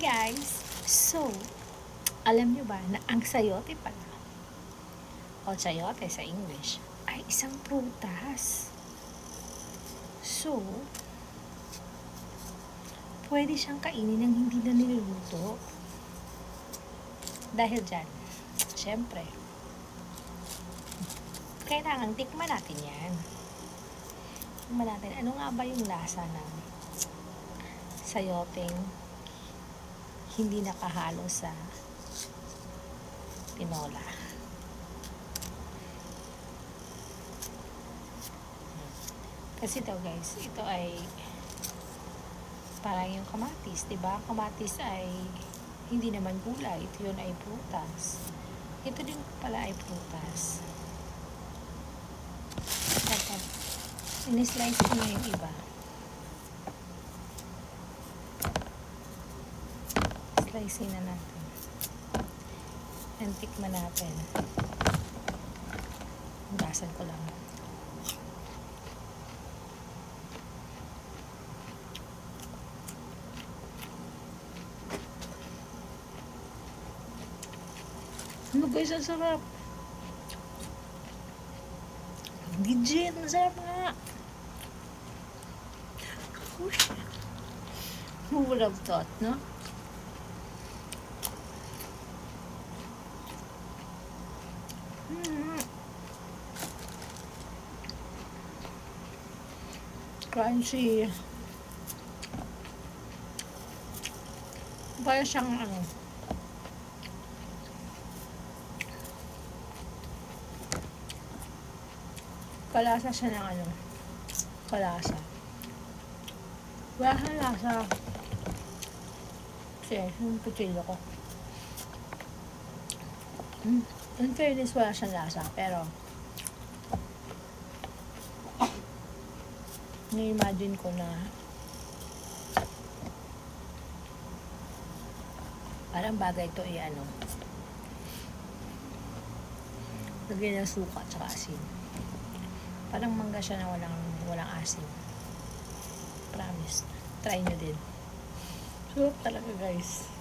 guys! So, alam nyo ba na ang sayote pala, o chayote sa English, ay isang prutas. So, pwede siyang kainin ng hindi na niluluto. Dahil dyan, syempre, kailangan tikman natin yan. Tikman natin, ano nga ba yung lasa ng sayoteng hindi nakahalo sa tinola. Kasi ito guys, ito ay parang yung kamatis, diba? Kamatis ay hindi naman gulay, ito yun ay prutas. Ito din pala ay prutas. At in-slice ko na yung iba. Slice na natin. And tikman natin. Hugasan ko lang. Ano guys, ang sarap. Legit, masarap nga. Who would have thought, no? Crunchy. Parang siyang kalasa siya ng kalasa. Wala siyang lasa. Kasi yung kutsilo ko. In fairness, wala siyang lasa. Pero na-imagine ko na parang bagay ito lagyan ng suka at asin. Parang mangga siya na walang asin. Promise. Try nyo din. Sarap talaga guys.